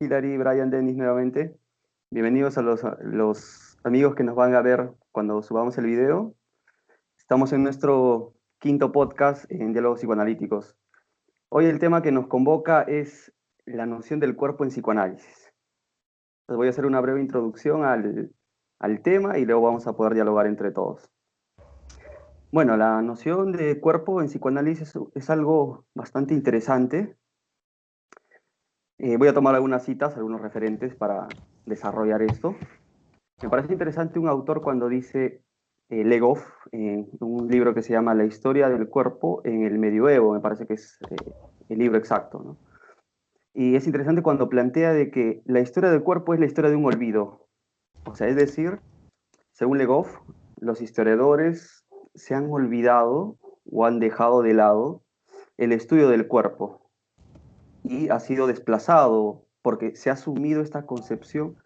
Hilary, Brian, Dennis nuevamente. Bienvenidos a los amigos que nos van a ver cuando subamos el video. Estamos en nuestro quinto podcast en Diálogos Psicoanalíticos. Hoy el tema que nos convoca es la noción del cuerpo en psicoanálisis. Les voy a hacer una breve introducción al tema y luego vamos a poder dialogar entre todos. Bueno, la noción de cuerpo en psicoanálisis es algo bastante interesante. Voy a tomar algunas citas, algunos referentes para desarrollar esto. Me parece interesante un autor cuando dice Legoff, en un libro que se llama La historia del cuerpo en el medioevo, me parece que es el libro exacto, ¿no? Y es interesante cuando plantea de que la historia del cuerpo es la historia de un olvido. O sea, es decir, según Legoff, los historiadores se han olvidado o han dejado de lado el estudio del cuerpo y ha sido desplazado porque se ha asumido esta concepción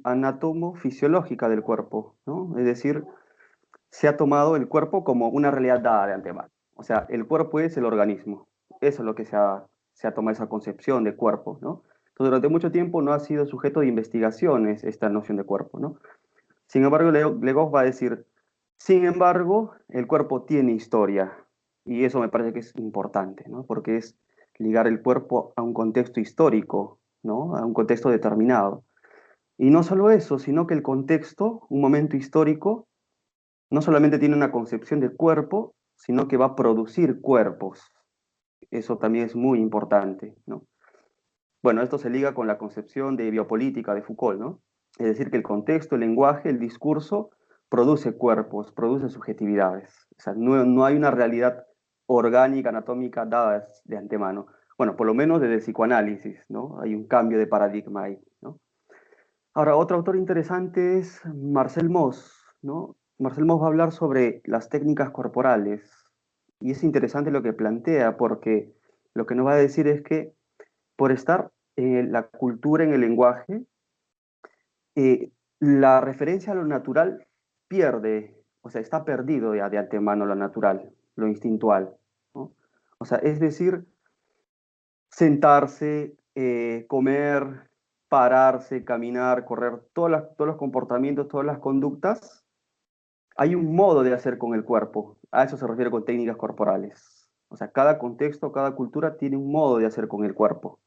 anatomo-fisiológica del cuerpo, ¿no? Es decir, se ha tomado el cuerpo como una realidad dada de antemano. O sea, el cuerpo es el organismo. Eso es lo que se ha tomado esa concepción de cuerpo, ¿no? Entonces, durante mucho tiempo no ha sido sujeto de investigaciones esta noción de cuerpo, ¿no? Sin embargo, Legoff va a decir, sin embargo, el cuerpo tiene historia. Y eso me parece que es importante, ¿no? Porque es ligar el cuerpo a un contexto histórico, ¿no? A un contexto determinado. Y no solo eso, sino que el contexto, un momento histórico, no solamente tiene una concepción de cuerpo, sino que va a producir cuerpos. Eso también es muy importante, ¿no? Bueno, esto se liga con la concepción de biopolítica de Foucault, ¿no? Es decir, que el contexto, el lenguaje, el discurso produce cuerpos, produce subjetividades. O sea, no hay una realidad orgánica, anatómica dada de antemano. Bueno, por lo menos desde el psicoanálisis, ¿no? Hay un cambio de paradigma ahí, ¿no? Ahora, otro autor interesante es Marcel Mauss, ¿no? Marcel Mauss va a hablar sobre las técnicas corporales y es interesante lo que plantea porque lo que nos va a decir es que por estar en la cultura, en el lenguaje, la referencia a lo natural pierde, o sea, está perdido ya de antemano lo natural, lo instintual, ¿no? O sea, es decir, sentarse, comer, pararse, caminar, correr, todos los comportamientos, todas las conductas, hay un modo de hacer con el cuerpo. A eso se refiere con técnicas corporales. O sea, cada contexto, cada cultura tiene un modo de hacer con el cuerpo.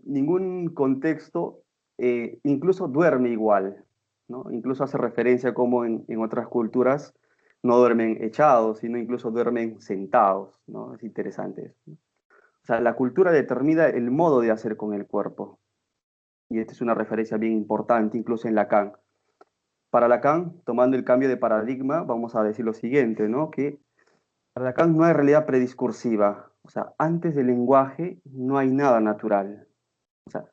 Ningún contexto incluso duerme igual, ¿no? Incluso hace referencia como en otras culturas no duermen echados, sino incluso duermen sentados, ¿no? Es interesante eso, ¿no? O sea, la cultura determina el modo de hacer con el cuerpo. Y esta es una referencia bien importante, incluso en Lacan. Para Lacan, tomando el cambio de paradigma, vamos a decir lo siguiente, ¿no? Que para Lacan no hay realidad prediscursiva. O sea, antes del lenguaje no hay nada natural. O sea,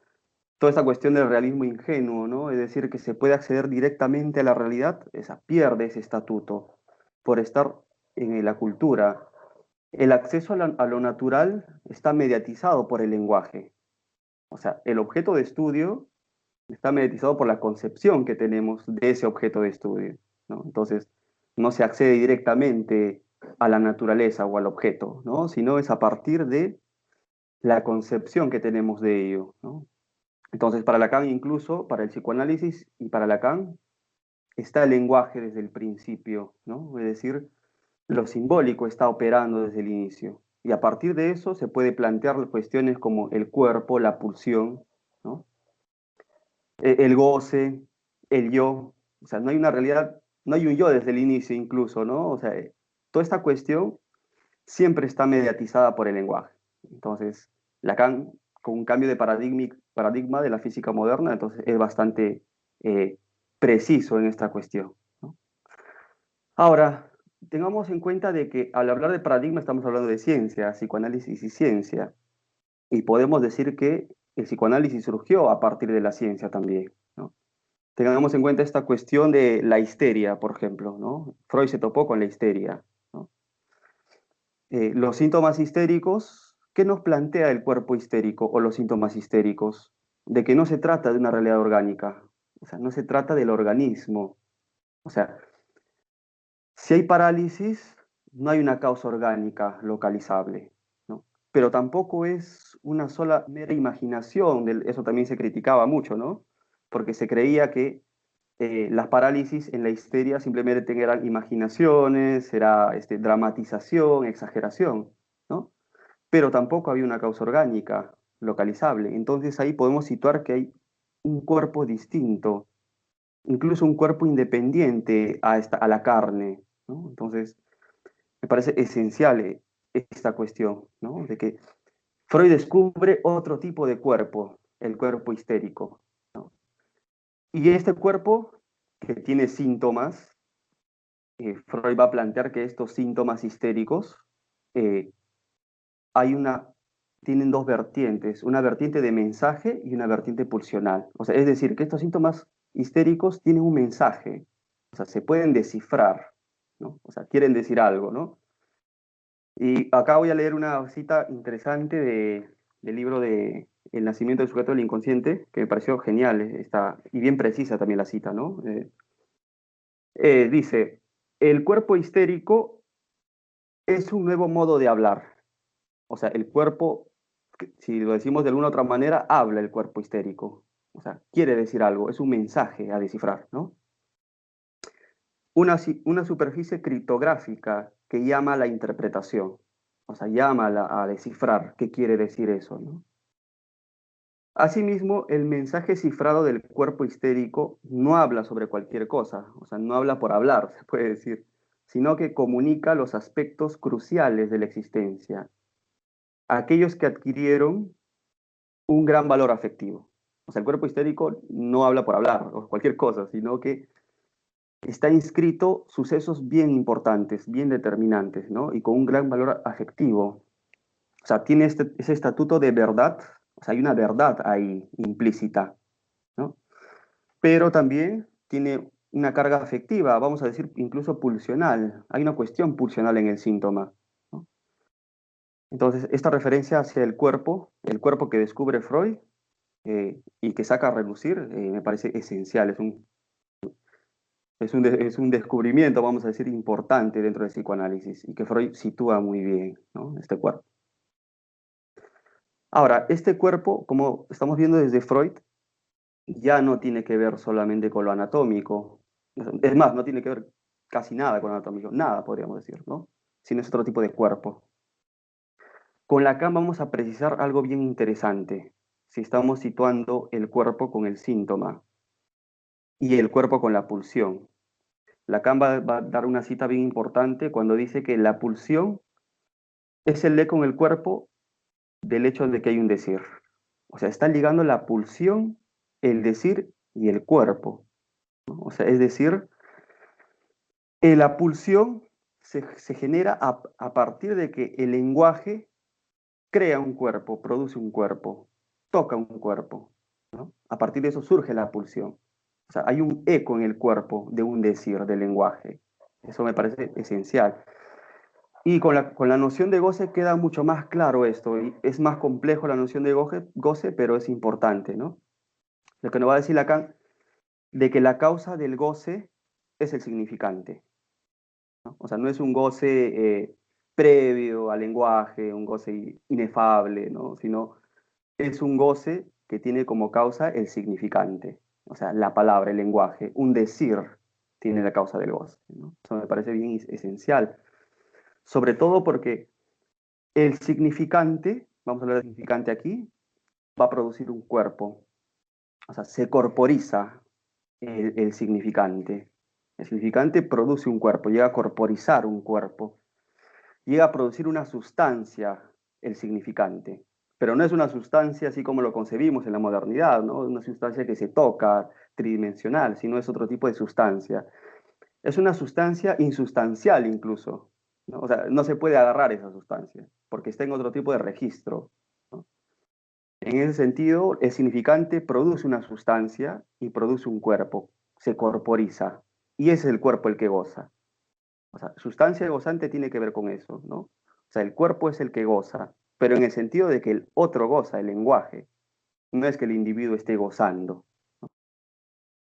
toda esa cuestión del realismo ingenuo, ¿no? Es decir, que se puede acceder directamente a la realidad, esa pierde ese estatuto por estar en la cultura. El acceso a lo natural está mediatizado por el lenguaje. O sea, el objeto de estudio está mediatizado por la concepción que tenemos de ese objeto de estudio, ¿no? Entonces, no se accede directamente a la naturaleza o al objeto, ¿no? Sino es a partir de la concepción que tenemos de ello, ¿no? Entonces, para Lacan, incluso para el psicoanálisis y para Lacan, está el lenguaje desde el principio, ¿no? Es decir, lo simbólico está operando desde el inicio. Y a partir de eso se puede plantear cuestiones como el cuerpo, la pulsión, ¿no? El goce, el yo. O sea, no hay una realidad, no hay un yo desde el inicio incluso, ¿no? O sea, toda esta cuestión siempre está mediatizada por el lenguaje. Entonces, Lacan, con un cambio de paradigma de la física moderna, entonces es bastante eh, preciso en esta cuestión, ¿no? Ahora, tengamos en cuenta de que al hablar de paradigma estamos hablando de ciencia, psicoanálisis y ciencia, y podemos decir que el psicoanálisis surgió a partir de la ciencia también, ¿no? Tengamos en cuenta esta cuestión de la histeria, por ejemplo, ¿no? Freud se topó con la histeria, ¿no? Los síntomas histéricos, ¿qué nos plantea el cuerpo histérico o los síntomas histéricos? De que no se trata de una realidad orgánica, o sea, no se trata del organismo. O sea, si hay parálisis, no hay una causa orgánica localizable, ¿no? pero tampoco es una sola mera imaginación, eso también se criticaba mucho, ¿no? Porque se creía que las parálisis en la histeria simplemente eran imaginaciones, era dramatización, exageración, ¿no? Pero tampoco había una causa orgánica localizable. Entonces ahí podemos situar que hay un cuerpo distinto, incluso un cuerpo independiente a la carne, ¿no? Entonces, me parece esencial esta cuestión, ¿no? De que Freud descubre otro tipo de cuerpo, el cuerpo histérico, ¿no? Y este cuerpo que tiene síntomas, Freud va a plantear que estos síntomas histéricos eh, hay tienen dos vertientes, una vertiente de mensaje y una vertiente pulsional. O sea, es decir, que estos síntomas histéricos tienen un mensaje, o sea, se pueden descifrar, ¿no? O sea, quieren decir algo, ¿no? Y acá voy a leer una cita interesante del libro de El nacimiento del sujeto del inconsciente, que me pareció genial, y bien precisa también la cita, ¿no? Dice, el cuerpo histérico es un nuevo modo de hablar. O sea, el cuerpo, si lo decimos de alguna otra manera, habla el cuerpo histérico. O sea, quiere decir algo, es un mensaje a descifrar, ¿no? Una superficie criptográfica que llama a la interpretación. O sea, llama a descifrar qué quiere decir eso, ¿no? Asimismo, el mensaje cifrado del cuerpo histérico no habla sobre cualquier cosa, o sea, no habla por hablar, se puede decir, sino que comunica los aspectos cruciales de la existencia, aquellos que adquirieron un gran valor afectivo. O sea, el cuerpo histérico no habla por hablar o cualquier cosa, sino que está inscrito sucesos bien importantes, bien determinantes, ¿no? Y con un gran valor afectivo. O sea, tiene ese estatuto de verdad, o sea, hay una verdad ahí implícita, ¿no? Pero también tiene una carga afectiva, vamos a decir incluso pulsional. Hay una cuestión pulsional en el síntoma, ¿no? Entonces, esta referencia hacia el cuerpo que descubre Freud y que saca a relucir, me parece esencial. Es un descubrimiento, vamos a decir, importante dentro del psicoanálisis y que Freud sitúa muy bien, ¿no? Este cuerpo. Ahora, este cuerpo, como estamos viendo desde Freud, ya no tiene que ver solamente con lo anatómico. Es más, no tiene que ver casi nada con lo anatómico, nada podríamos decir, ¿no? Sino es otro tipo de cuerpo. Con Lacan vamos a precisar algo bien interesante, si estamos situando el cuerpo con el síntoma y el cuerpo con la pulsión. Lacan va a dar una cita bien importante cuando dice que la pulsión es el eco en el cuerpo del hecho de que hay un decir. O sea, está ligando la pulsión, el decir y el cuerpo, ¿no? O sea, es decir, la pulsión se genera a partir de que el lenguaje crea un cuerpo, produce un cuerpo, toca un cuerpo, ¿no? A partir de eso surge la pulsión. O sea, hay un eco en el cuerpo de un decir, del lenguaje. Eso me parece esencial. Y con la noción de goce queda mucho más claro esto. Y es más complejo la noción de goce, pero es importante, ¿no? Lo que nos va a decir Lacan, de que la causa del goce es el significante, ¿no? O sea, no es un goce previo al lenguaje, un goce inefable, ¿no? Sino es un goce que tiene como causa el significante, o sea, la palabra, el lenguaje, un decir tiene la causa del goce, ¿no? Eso me parece bien esencial, sobre todo porque el significante, vamos a hablar del significante aquí, va a producir un cuerpo, o sea, se corporiza el significante. El significante produce un cuerpo, llega a corporizar un cuerpo, llega a producir una sustancia, el significante. Pero no es una sustancia así como lo concebimos en la modernidad, ¿no? Una sustancia que se toca, tridimensional, sino es otro tipo de sustancia. Es una sustancia insustancial incluso, ¿no? O sea, no se puede agarrar esa sustancia, porque está en otro tipo de registro, ¿no? En ese sentido, el significante produce una sustancia y produce un cuerpo, se corporiza, y es el cuerpo el que goza. O sea, sustancia gozante tiene que ver con eso, ¿no? O sea, el cuerpo es el que goza, pero en el sentido de que el otro goza, el lenguaje, no es que el individuo esté gozando.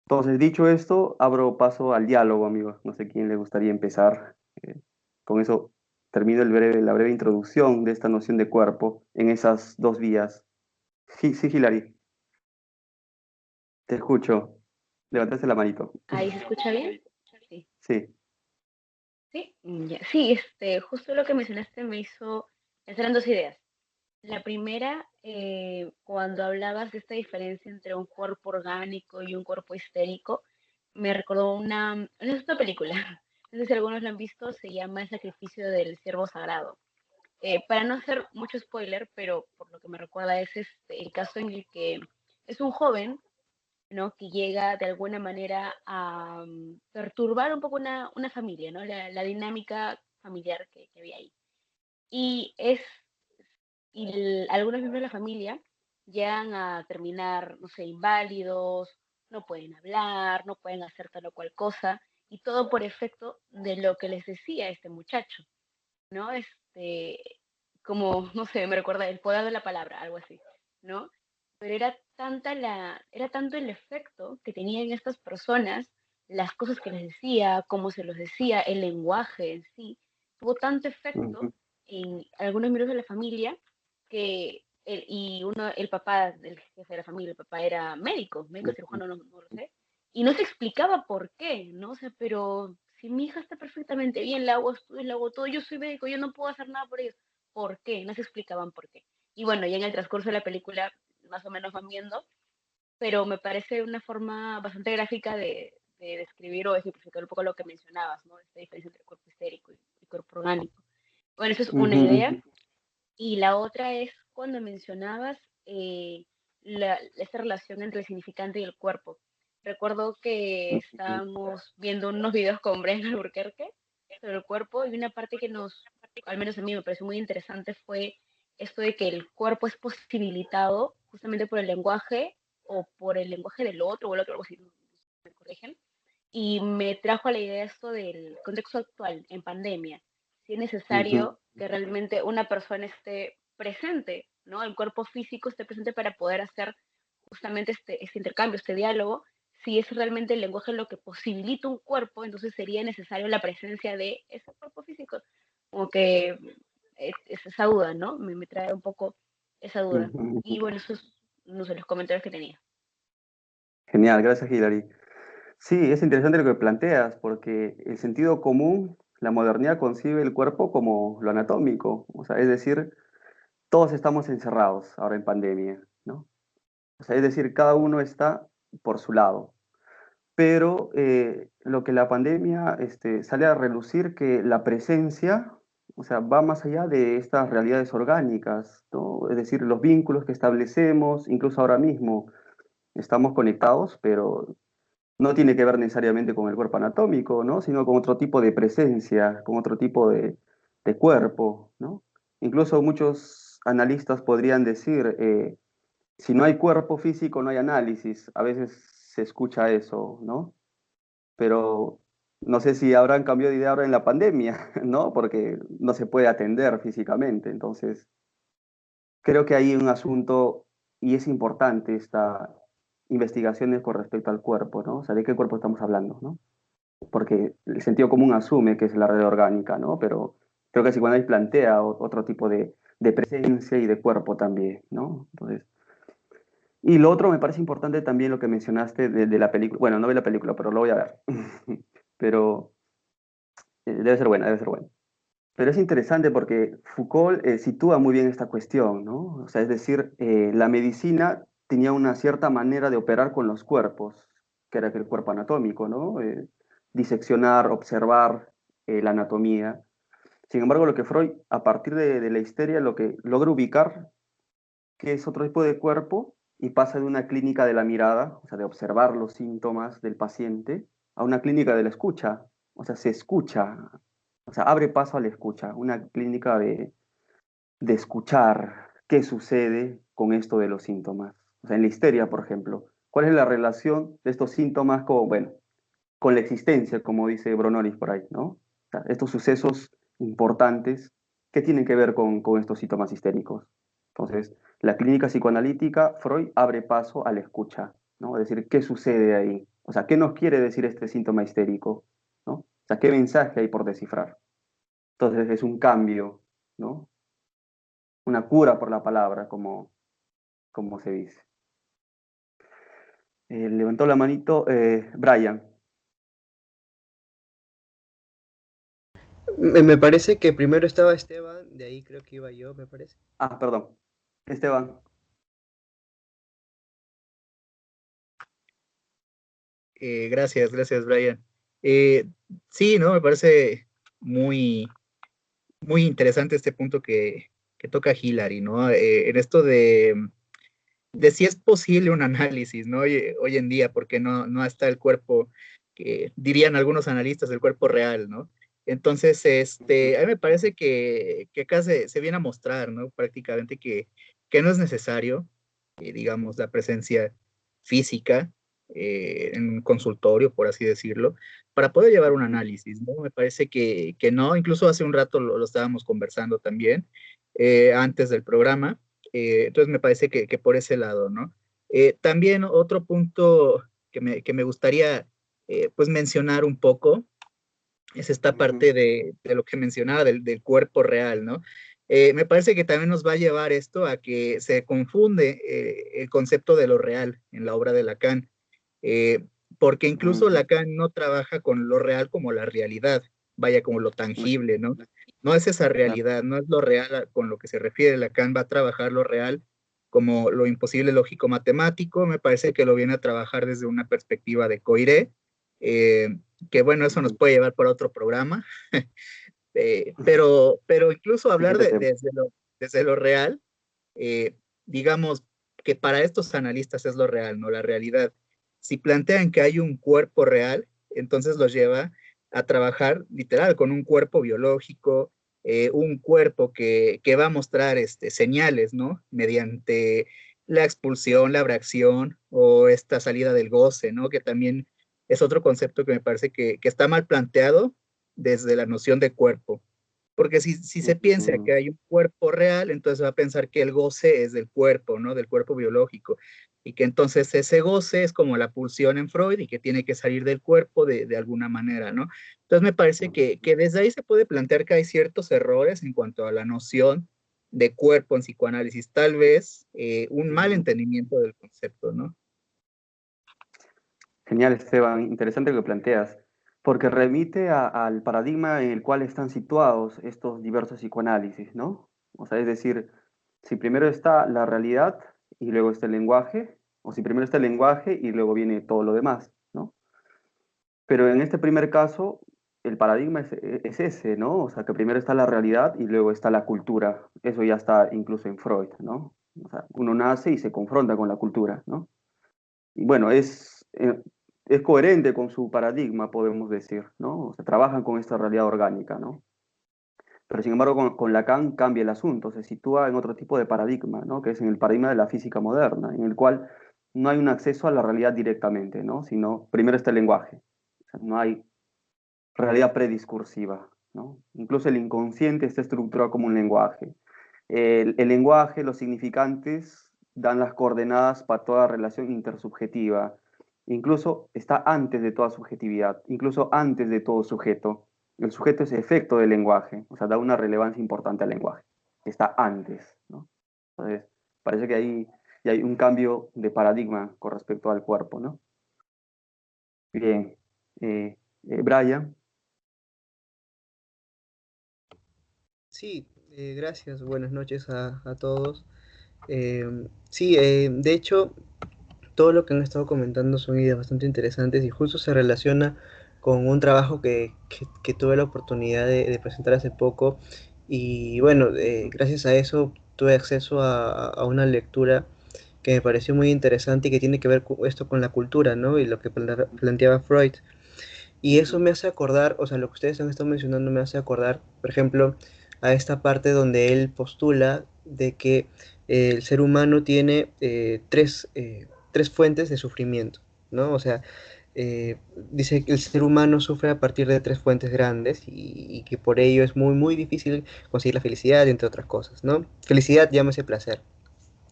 Entonces, dicho esto, abro paso al diálogo, amigos. No sé quién le gustaría empezar. Con eso termino la breve introducción de esta noción de cuerpo en esas dos vías. Sí, sí, Hilary, te escucho. Levantaste la manito. ¿Ahí se escucha bien? Sí, Sí. sí, ya. Sí, justo lo que mencionaste me hizo pensar en dos ideas. La primera, cuando hablabas de esta diferencia entre un cuerpo orgánico y un cuerpo histérico, me recordó es una película, no sé si algunos la han visto, se llama El sacrificio del ciervo sagrado. Para no hacer mucho spoiler, pero por lo que me recuerda es el caso en el que es un joven, ¿no? Que llega de alguna manera a perturbar un poco una familia, ¿no? La dinámica familiar que había ahí. Y algunos miembros de la familia llegan a terminar, no sé, inválidos, no pueden hablar, no pueden hacer tal o cual cosa, y todo por efecto de lo que les decía este muchacho, ¿no? Como, no sé, me recuerda el poder de la palabra, algo así, ¿no? Pero era tanto el efecto que tenían estas personas, las cosas que les decía, cómo se los decía, el lenguaje en sí, tuvo tanto efecto Ujú, en algunos miembros de la familia que el papá del jefe de la familia, el papá era médico ujú, cirujano, no lo sé, y no se explicaba por qué, ¿no? O sea, pero si mi hija está perfectamente bien, le hago estudios, le hago todo, yo soy médico, yo no puedo hacer nada por ellos. ¿Por qué? No se explicaban por qué. Y bueno, ya en el transcurso de la película más o menos van viendo, pero me parece una forma bastante gráfica de describir o de simplificar un poco lo que mencionabas, ¿no? Esta diferencia entre cuerpo histérico y cuerpo orgánico. Bueno, eso es una ujú, idea. ujú, Y la otra es cuando mencionabas esa relación entre el significante y el cuerpo. Recuerdo que ujú, estábamos viendo unos videos con Brian Alburquerque sobre el cuerpo y una parte que al menos a mí me pareció muy interesante fue esto de que el cuerpo es posibilitado justamente por el lenguaje o por el lenguaje del otro o el otro, algo así, me corrigen, y me trajo a la idea esto del contexto actual en pandemia. Si es ujú, necesario que realmente una persona esté presente, ¿no? El cuerpo físico esté presente para poder hacer justamente este intercambio, este diálogo. Si es realmente el lenguaje lo que posibilita un cuerpo, entonces sería necesario la presencia de ese cuerpo físico. Como que es esa duda, ¿no? Me trae un poco esa duda. ujú, Y ujú. bueno, esos no sé, los comentarios que tenía. Genial, gracias, Hilary. Sí, es interesante lo que planteas, porque el sentido común, la modernidad concibe el cuerpo como lo anatómico, o sea, es decir, todos estamos encerrados ahora en pandemia, ¿no? O sea, es decir, cada uno está por su lado. Pero lo que la pandemia sale a relucir que la presencia, o sea, va más allá de estas realidades orgánicas, ¿no? Es decir, los vínculos que establecemos, incluso ahora mismo estamos conectados, pero no tiene que ver necesariamente con el cuerpo anatómico, ¿no? Sino con otro tipo de presencia, con otro tipo de cuerpo, ¿no? Incluso muchos analistas podrían decir, si no hay cuerpo físico, no hay análisis. A veces se escucha eso, ¿no? Pero no sé si habrán cambiado de idea ahora en la pandemia, ¿no? Porque no se puede atender físicamente. Entonces, creo que hay un asunto y es importante esta investigaciones con respecto al cuerpo, ¿no? O sea, ¿de qué cuerpo estamos hablando, ¿no? Porque el sentido común asume que es la red orgánica, ¿no? Pero creo que psicoanálisis plantea otro tipo de presencia y de cuerpo también, ¿no? Entonces, y lo otro me parece importante también lo que mencionaste de la película. Bueno, no vi la película, pero lo voy a ver. Pero debe ser buena, debe ser buena. Pero es interesante porque Foucault sitúa muy bien esta cuestión, ¿no? O sea, es decir, la medicina tenía una cierta manera de operar con los cuerpos, que era que el cuerpo anatómico, ¿no? Diseccionar, observar la anatomía. Sin embargo, lo que Freud, a partir de la histeria, lo que logra ubicar, que es otro tipo de cuerpo, y pasa de una clínica de la mirada, o sea, de observar los síntomas del paciente, a una clínica de la escucha, o sea, se escucha, o sea, abre paso a la escucha, una clínica de escuchar qué sucede con esto de los síntomas. O sea, en la histeria, por ejemplo, ¿cuál es la relación de estos síntomas con, bueno, con la existencia, como dice Bronoris por ahí, ¿no? O sea, estos sucesos importantes, ¿qué tienen que ver con estos síntomas histéricos? Entonces, la clínica psicoanalítica, Freud abre paso a la escucha, ¿no? Es decir, ¿qué sucede ahí? O sea, ¿qué nos quiere decir este síntoma histérico? ¿No? O sea, ¿qué mensaje hay por descifrar? Entonces es un cambio, ¿no? Una cura por la palabra, como se dice. Levantó la manito Brian. Me parece que primero estaba Esteban, de ahí creo que iba yo, me parece. Ah, perdón. Esteban. Gracias, Brian. Eh, sí, ¿no? Me parece muy, muy interesante este punto que toca Hillary, ¿no? En esto de si es posible un análisis, ¿no? Hoy en día, porque no está el cuerpo, que dirían algunos analistas, el cuerpo real, ¿no? Entonces, a mí me parece que acá se viene a mostrar, ¿no? Prácticamente que no es necesario, digamos, la presencia física en un consultorio, por así decirlo, para poder llevar un análisis, ¿no? Me parece que no, incluso hace un rato lo estábamos conversando también, antes del programa, entonces me parece que por ese lado, ¿no? También otro punto que me gustaría pues mencionar un poco es esta parte de lo que mencionaba del cuerpo real, ¿no? Me parece que también nos va a llevar esto a que se confunde el concepto de lo real en la obra de Lacan, eh, porque incluso Lacan no trabaja con lo real como la realidad, vaya como lo tangible, ¿no? No es esa realidad, no es lo real con lo que se refiere. Lacan va a trabajar lo real como lo imposible lógico matemático, me parece que lo viene a trabajar desde una perspectiva de Coiré, que bueno, eso nos puede llevar por otro programa, pero incluso hablar Siguiente tema. desde lo real, eh, digamos que para estos analistas es lo real, no la realidad. Si plantean que hay un cuerpo real, entonces los lleva a trabajar literal con un cuerpo biológico, un cuerpo que va a mostrar señales, ¿no? Mediante la expulsión, la abracción o esta salida del goce, ¿no? Que también es otro concepto que me parece que está mal planteado desde la noción de cuerpo. Porque si se piensa que hay un cuerpo real, entonces va a pensar que el goce es del cuerpo, ¿no? Del cuerpo biológico. Y que entonces ese goce es como la pulsión en Freud y que tiene que salir del cuerpo de alguna manera, ¿no? Entonces me parece que desde ahí se puede plantear que hay ciertos errores en cuanto a la noción de cuerpo en psicoanálisis, tal vez un mal entendimiento del concepto, ¿no? Genial, Esteban. Interesante lo que planteas, porque remite al paradigma en el cual están situados estos diversos psicoanálisis, ¿no? O sea, es decir, si primero está la realidad y luego está el lenguaje, o si primero está el lenguaje y luego viene todo lo demás, ¿no? Pero en este primer caso, el paradigma es ese, ¿no? O sea, que primero está la realidad y luego está la cultura. Eso ya está incluso en Freud, ¿no? O sea, uno nace y se confronta con la cultura, ¿no? Y bueno, es coherente con su paradigma, podemos decir, ¿no? O sea, trabajan con esta realidad orgánica, ¿no? Pero sin embargo, con Lacan cambia el asunto, se sitúa en otro tipo de paradigma, ¿no? Que es en el paradigma de la física moderna, en el cual no hay un acceso a la realidad directamente, ¿no? Sino primero está el lenguaje. O sea, no hay realidad prediscursiva, ¿no? Incluso el inconsciente está estructurado como un lenguaje. El lenguaje, los significantes, dan las coordenadas para toda relación intersubjetiva. Incluso está antes de toda subjetividad, incluso antes de todo sujeto. El sujeto es efecto del lenguaje, o sea, da una relevancia importante al lenguaje. Está antes, ¿no? Entonces, parece que ahí y hay un cambio de paradigma con respecto al cuerpo, ¿no? Bien. Brian. Sí, gracias, buenas noches a todos. Sí, de hecho, todo lo que han estado comentando son ideas bastante interesantes y justo se relaciona con un trabajo que tuve la oportunidad de presentar hace poco y bueno, gracias a eso tuve acceso a una lectura que me pareció muy interesante y que tiene que ver esto con la cultura, ¿no? Y lo que planteaba Freud. Y eso me hace acordar, o sea, lo que ustedes han estado mencionando me hace acordar, por ejemplo, a esta parte donde él postula de que el ser humano tiene tres fuentes de sufrimiento, ¿no? O sea, dice que el ser humano sufre a partir de tres fuentes grandes y que por ello es muy, muy difícil conseguir la felicidad, entre otras cosas, ¿no? Felicidad, llámese placer,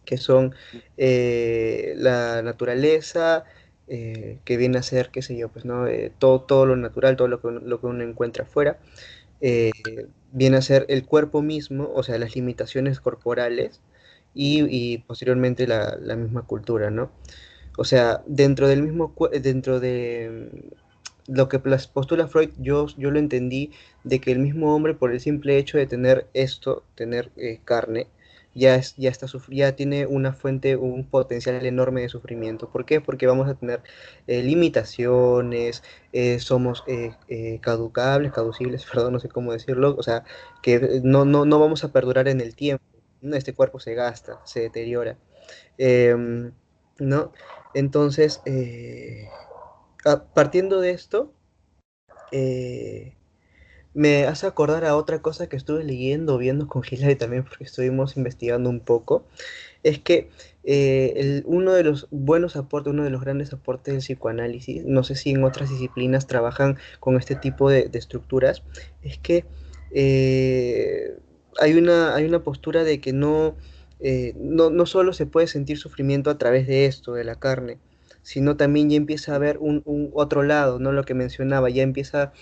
que son la naturaleza, que viene a ser, qué sé yo, pues, ¿no? Todo lo natural, todo lo que uno encuentra afuera. eh, viene a ser el cuerpo mismo, o sea, las limitaciones corporales y posteriormente la misma cultura, ¿no? O sea, dentro de lo que postula Freud, yo lo entendí de que el mismo hombre, por el simple hecho de tener esto, tener carne, ya tiene una fuente, un potencial enorme de sufrimiento. ¿Por qué? Porque vamos a tener limitaciones, somos caducables, caducibles, perdón, no sé cómo decirlo, o sea, que no vamos a perdurar en el tiempo, ¿no? Este cuerpo se gasta, se deteriora. Em, ¿No? Entonces, partiendo de esto, eh, me hace acordar a otra cosa que estuve leyendo, viendo con Hilary también, porque estuvimos investigando un poco, es que uno de los buenos aportes, uno de los grandes aportes del psicoanálisis, no sé si en otras disciplinas trabajan con este tipo de estructuras, es que eh, hay una postura de que no solo se puede sentir sufrimiento a través de esto, de la carne, sino también ya empieza a haber un otro lado, ¿no? Lo que mencionaba, ya empieza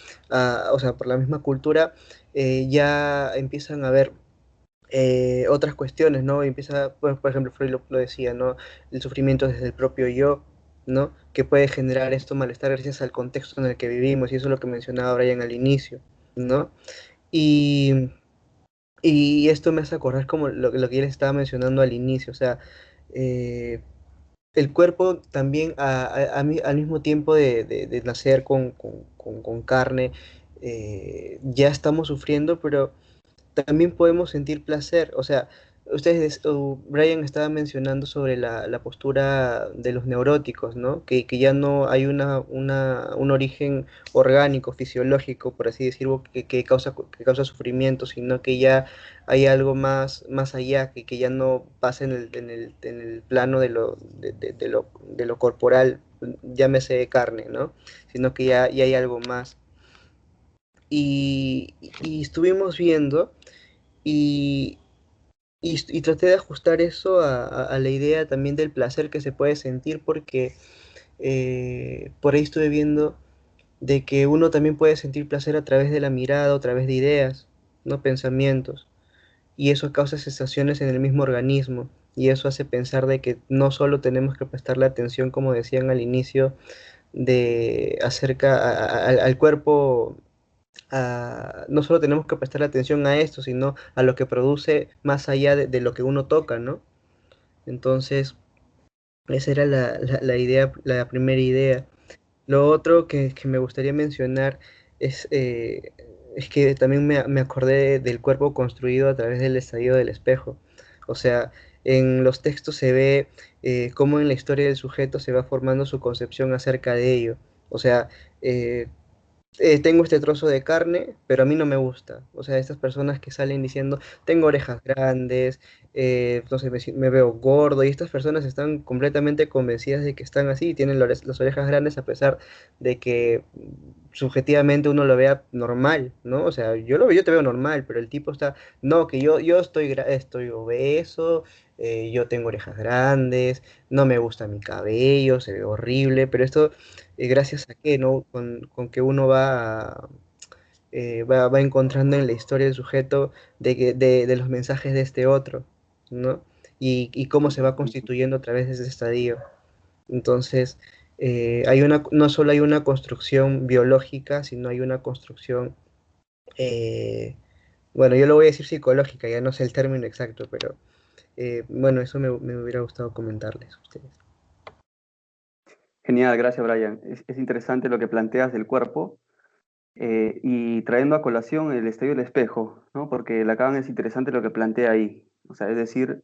o sea, por la misma cultura, ya empiezan a haber otras cuestiones, ¿no? Y empieza, por ejemplo, Freud lo decía, ¿no? El sufrimiento desde el propio yo, ¿no? Que puede generar esto malestar gracias al contexto en el que vivimos, y eso es lo que mencionaba Brian al inicio, ¿no? Y, y esto me hace acordar como lo que él estaba mencionando al inicio, o sea, eh, el cuerpo también, al mismo tiempo de nacer con carne, ya estamos sufriendo, pero también podemos sentir placer. O sea, Brian estaba mencionando sobre la postura de los neuróticos, ¿no? Que ya no hay un origen orgánico, fisiológico, por así decirlo, que causa sufrimiento, sino que ya hay algo más allá, que ya no pasa en el plano de lo corporal, llámese carne, ¿no? Sino que ya hay algo más. Y estuvimos viendo y, y traté de ajustar eso a la idea también del placer que se puede sentir, porque por ahí estuve viendo de que uno también puede sentir placer a través de la mirada o a través de ideas, no pensamientos, y eso causa sensaciones en el mismo organismo, y eso hace pensar de que no solo tenemos que prestarle atención, como decían al inicio, de acerca al cuerpo, no solo tenemos que prestar atención a esto, sino a lo que produce más allá de lo que uno toca, ¿no? Entonces, esa era la idea, la primera idea. Lo otro que me gustaría mencionar es, eh, es que también me acordé del cuerpo construido a través del estallido del espejo. O sea, en los textos se ve cómo en la historia del sujeto se va formando su concepción acerca de ello. O sea, eh, tengo este trozo de carne, pero a mí no me gusta. O sea, estas personas que salen diciendo, tengo orejas grandes, no sé, me veo gordo, y estas personas están completamente convencidas de que están así, y tienen las orejas grandes a pesar de que subjetivamente uno lo vea normal, ¿no? O sea, yo te veo normal, pero el tipo está, no, que yo estoy obeso, yo tengo orejas grandes, no me gusta mi cabello, se ve horrible, pero esto gracias a que, ¿no? Con que uno va encontrando en la historia del sujeto de los mensajes de este otro, ¿no? Y cómo se va constituyendo a través de ese estadio. Entonces, no solo hay una construcción biológica, sino hay una construcción, eh, bueno, yo lo voy a decir psicológica, ya no sé el término exacto, pero bueno, eso me hubiera gustado comentarles a ustedes. Genial, gracias Brian. Es interesante lo que planteas del cuerpo y trayendo a colación el estudio del espejo, ¿no? Porque Lacan es interesante lo que plantea ahí. O sea, es decir,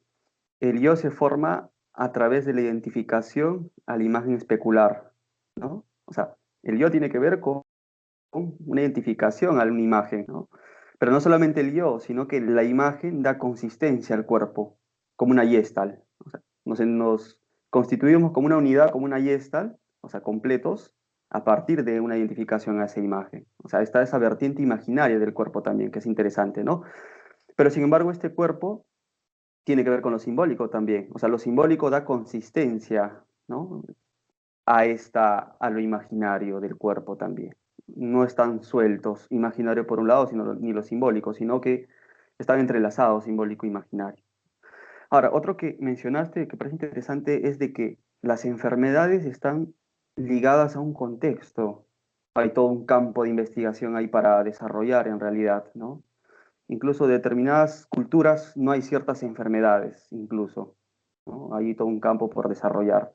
el yo se forma a través de la identificación a la imagen especular, ¿no? O sea, el yo tiene que ver con una identificación a una imagen, ¿no? Pero no solamente el yo, sino que la imagen da consistencia al cuerpo, como una yestal. O sea, nos constituimos como una unidad, como una yestal, o sea, completos, a partir de una identificación a esa imagen. O sea, está esa vertiente imaginaria del cuerpo también, que es interesante, ¿no? Pero sin embargo, este cuerpo tiene que ver con lo simbólico también. O sea, lo simbólico da consistencia, ¿no? A lo imaginario del cuerpo también. no están sueltos, imaginario por un lado, ni lo simbólico, sino que están entrelazados, simbólico e imaginario. Ahora, otro que mencionaste que parece interesante es de que las enfermedades están ligadas a un contexto. Hay todo un campo de investigación ahí para desarrollar en realidad, ¿no? Incluso de determinadas culturas no hay ciertas enfermedades, incluso, ¿no? Hay todo un campo por desarrollar.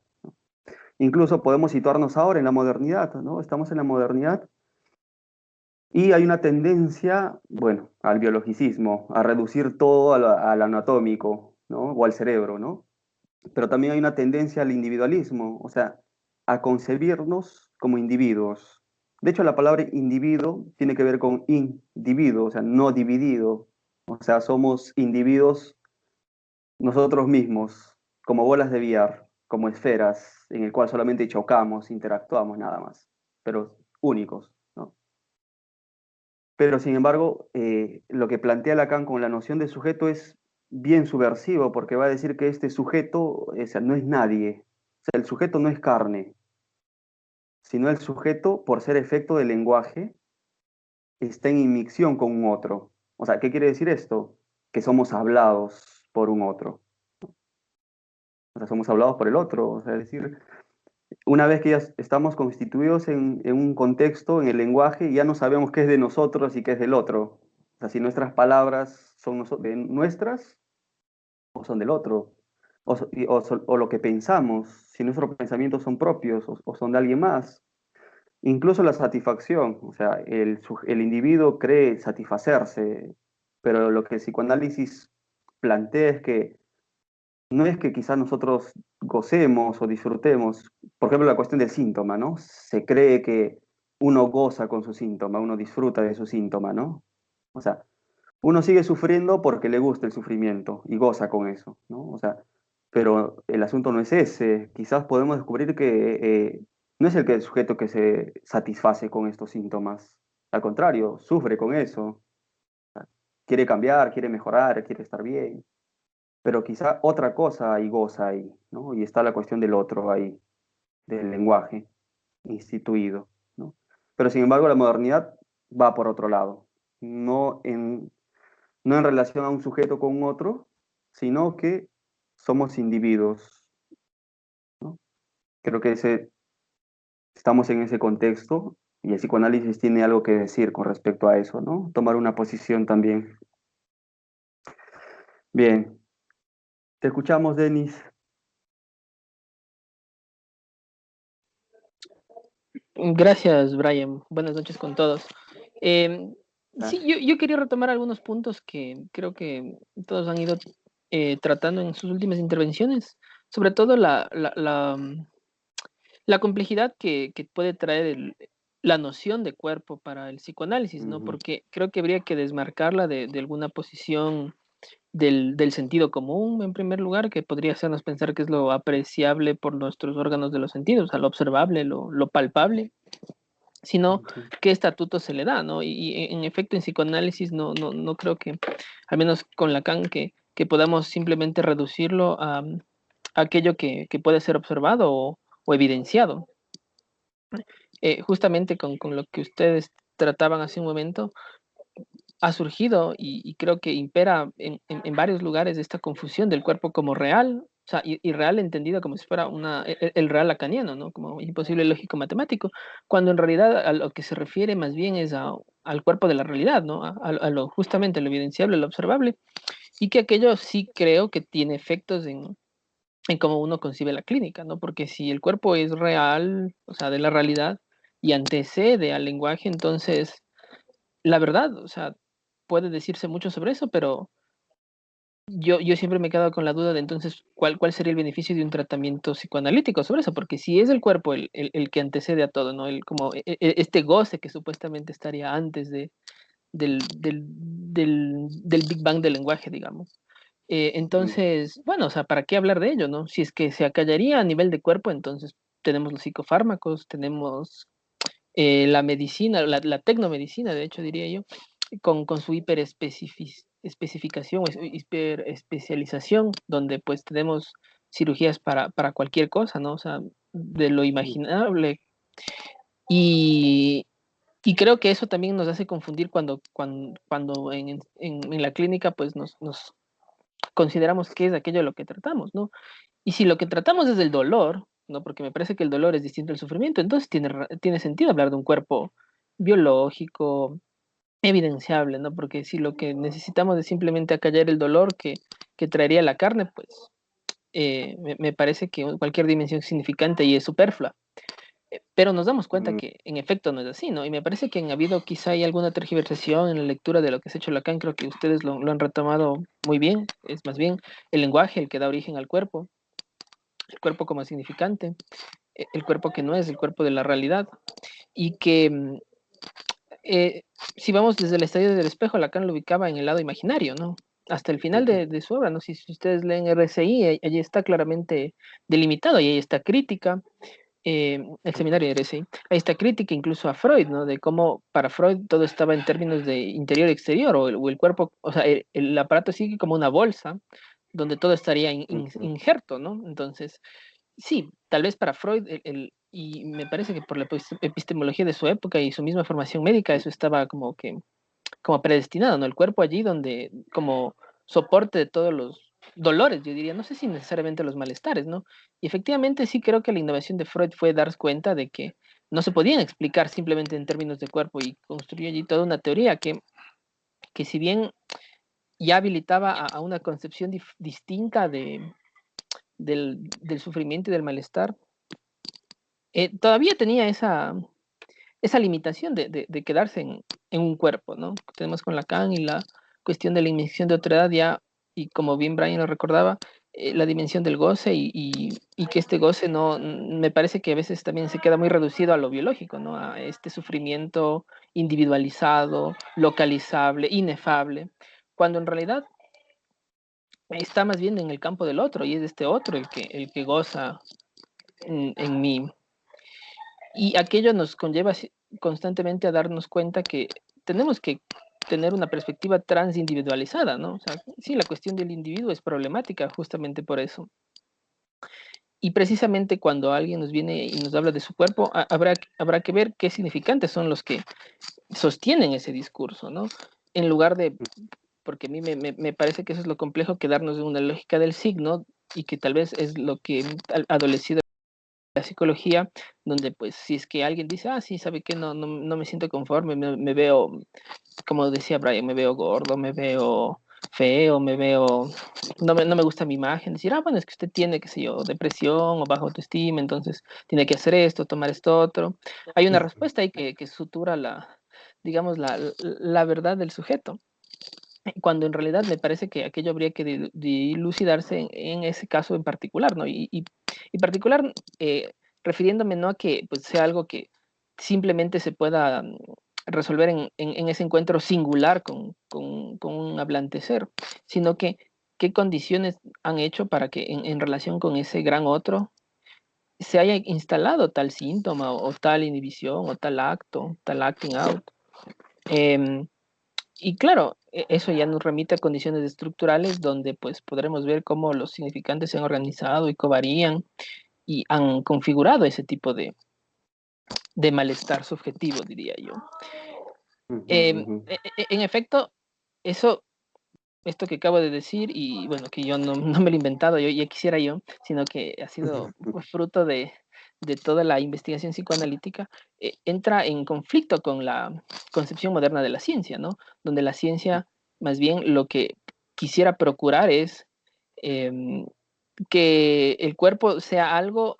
Incluso podemos situarnos ahora en la modernidad, ¿no? Estamos en la modernidad y hay una tendencia, bueno, al biologicismo, a reducir todo al anatómico, ¿no? O al cerebro, ¿no? Pero también hay una tendencia al individualismo, o sea, a concebirnos como individuos. De hecho, la palabra individuo tiene que ver con individuo, o sea, no dividido. O sea, somos individuos nosotros mismos, como bolas de billar, como esferas, en el cual solamente chocamos, interactuamos, nada más, pero únicos, ¿no? Pero sin embargo, lo que plantea Lacan con la noción de sujeto es bien subversivo, porque va a decir que este sujeto, o sea, no es nadie. O sea, el sujeto no es carne, sino el sujeto, por ser efecto del lenguaje, está en inmixción con un otro. O sea, ¿qué quiere decir esto? Que somos hablados por un otro. O sea, somos hablados por el otro. O sea, es decir, una vez que ya estamos constituidos en un contexto, en el lenguaje, ya no sabemos qué es de nosotros y qué es del otro. O sea, si nuestras palabras son nuestras o son del otro. O lo que pensamos, si nuestros pensamientos son propios o son de alguien más. Incluso la satisfacción, o sea, el individuo cree satisfacerse, pero lo que el psicoanálisis plantea es que no es que quizás nosotros gocemos o disfrutemos, por ejemplo, la cuestión del síntoma, ¿no? Se cree que uno goza con su síntoma, uno disfruta de su síntoma, ¿no? O sea, uno sigue sufriendo porque le gusta el sufrimiento y goza con eso, ¿no? O sea, pero el asunto no es ese. Quizás podemos descubrir que no es el sujeto que se satisface con estos síntomas. Al contrario, sufre con eso. Quiere cambiar, quiere mejorar, quiere estar bien. Pero quizá otra cosa y goza ahí, ¿no? Y está la cuestión del otro ahí, del lenguaje instituido, ¿no? Pero sin embargo, la modernidad va por otro lado. No en relación a un sujeto con un otro, sino que somos individuos, ¿no? Creo que estamos en ese contexto y el psicoanálisis tiene algo que decir con respecto a eso, ¿no? Tomar una posición también. Bien, te escuchamos, Denis. Gracias, Brian. Buenas noches con todos. Sí, Ah, yo quería retomar algunos puntos que creo que todos han ido tratando en sus últimas intervenciones, sobre todo la complejidad que puede traer la noción de cuerpo para el psicoanálisis, ¿no? ujú, Porque creo que habría que desmarcarla de alguna posición del sentido común, en primer lugar, que podría hacernos pensar que es lo apreciable por nuestros órganos de los sentidos, o sea, lo observable, lo palpable, sino ujú. qué estatuto se le da, ¿no? Y en efecto, en psicoanálisis no creo que, al menos con Lacan, que podamos simplemente reducirlo a aquello que puede ser observado o evidenciado. Justamente con lo que ustedes trataban hace un momento, ha surgido y creo que impera en varios lugares esta confusión del cuerpo como real, o sea, y real entendido como si fuera el real lacaniano, ¿no? Como imposible lógico matemático, cuando en realidad a lo que se refiere más bien es al cuerpo de la realidad, ¿no? A lo justamente lo evidenciable, lo observable, y que aquello sí creo que tiene efectos en cómo uno concibe la clínica, ¿no? Porque si el cuerpo es real, o sea, de la realidad, y antecede al lenguaje, entonces la verdad, o sea, puede decirse mucho sobre eso, pero yo siempre me he quedado con la duda de entonces cuál sería el beneficio de un tratamiento psicoanalítico sobre eso, porque si es el cuerpo el que antecede a todo, ¿no? Como este goce que supuestamente estaría antes del Big Bang del lenguaje, digamos. Mm, Entonces, bueno, o sea, ¿para qué hablar de ello, no? Si es que se acallaría a nivel de cuerpo, entonces tenemos los psicofármacos, tenemos la medicina, la tecnomedicina, de hecho, diría yo, con su hiperespecificación, hiperespecialización, donde pues tenemos cirugías para cualquier cosa, ¿no? O sea, de lo mm, imaginable. Y, Y creo que eso también nos hace confundir cuando en la clínica pues nos consideramos qué es aquello de lo que tratamos, ¿no? Y si lo que tratamos es el dolor, ¿no? Porque me parece que el dolor es distinto al sufrimiento, entonces tiene sentido hablar de un cuerpo biológico, evidenciable, ¿no? Porque si lo que necesitamos es simplemente acallar el dolor que traería la carne, pues me parece que cualquier dimensión significante y es superflua. Pero nos damos cuenta Mm, que en efecto no es así, ¿no? Y me parece que ha habido quizá hay alguna tergiversación en la lectura de lo que se ha hecho Lacan, creo que ustedes lo han retomado muy bien, es más bien el lenguaje el que da origen al cuerpo, el cuerpo como significante, el cuerpo que no es el cuerpo de la realidad, y que eh, si vamos desde el estadio del espejo, Lacan lo ubicaba en el lado imaginario, ¿no? Hasta el final ujú, de su obra, ¿no? Si ustedes leen RCI, allí está claramente delimitado, y ahí está crítica, el seminario de RCI, ahí está crítica incluso a Freud, ¿no? De cómo para Freud todo estaba en términos de interior-exterior, o el cuerpo, o sea, el aparato sigue como una bolsa, donde todo estaría ujú, injerto, ¿no? Entonces, sí, tal vez para Freud, y me parece que por la epistemología de su época y su misma formación médica, eso estaba como predestinado, ¿no? El cuerpo allí donde, como soporte de todos los dolores, yo diría, no sé si necesariamente los malestares, ¿no? Y efectivamente sí creo que la innovación de Freud fue darse cuenta de que no se podían explicar simplemente en términos de cuerpo y construyó allí toda una teoría que si bien ya habilitaba a una concepción distinta del sufrimiento y del malestar, todavía tenía esa limitación de quedarse en un cuerpo, ¿no? Tenemos con Lacan y la cuestión de la invención de otra edad ya, y como bien Brian lo recordaba, la dimensión del goce y que este goce no, me parece que a veces también se queda muy reducido a lo biológico, ¿no? A este sufrimiento individualizado, localizable, inefable, cuando en realidad está más bien en el campo del otro y es este otro el que goza en mí. Y aquello nos conlleva constantemente a darnos cuenta que tenemos que tener una perspectiva transindividualizada, ¿no? O sea, sí, la cuestión del individuo es problemática justamente por eso. Y precisamente cuando alguien nos viene y nos habla de su cuerpo, habrá que ver qué significantes son los que sostienen ese discurso, ¿no? En lugar de, porque a mí me parece que eso es lo complejo, quedarnos en una lógica del signo y que tal vez es lo que ha adolecido la psicología, donde pues si es que alguien dice, ah, sí, ¿sabe qué? No me siento conforme, me veo, como decía Brian, me veo gordo, me veo feo, no me gusta mi imagen, decir, ah, bueno, es que usted tiene, qué sé yo, depresión o baja autoestima, entonces tiene que hacer esto, tomar esto otro. Hay una ujú. respuesta ahí que sutura digamos, la verdad del sujeto, cuando en realidad me parece que aquello habría que dilucidarse en ese caso en particular, ¿no? Y particular, refiriéndome no a que pues, sea algo que simplemente se pueda resolver en ese encuentro singular con un hablante ser, sino que qué condiciones han hecho para que en relación con ese gran otro se haya instalado tal síntoma o tal inhibición o tal acto, tal acting out. Em, y claro, eso ya nos remite a condiciones estructurales donde pues podremos ver cómo los significantes se han organizado y covarían y han configurado ese tipo de malestar subjetivo, diría yo. Ujú, ujú. En efecto, eso, esto que acabo de decir, y bueno, que yo no me lo he inventado, yo ya quisiera yo, sino que ha sido fruto de toda la investigación psicoanalítica, entra en conflicto con la concepción moderna de la ciencia, ¿no? Donde la ciencia, más bien, lo que quisiera procurar es em, que el cuerpo sea algo,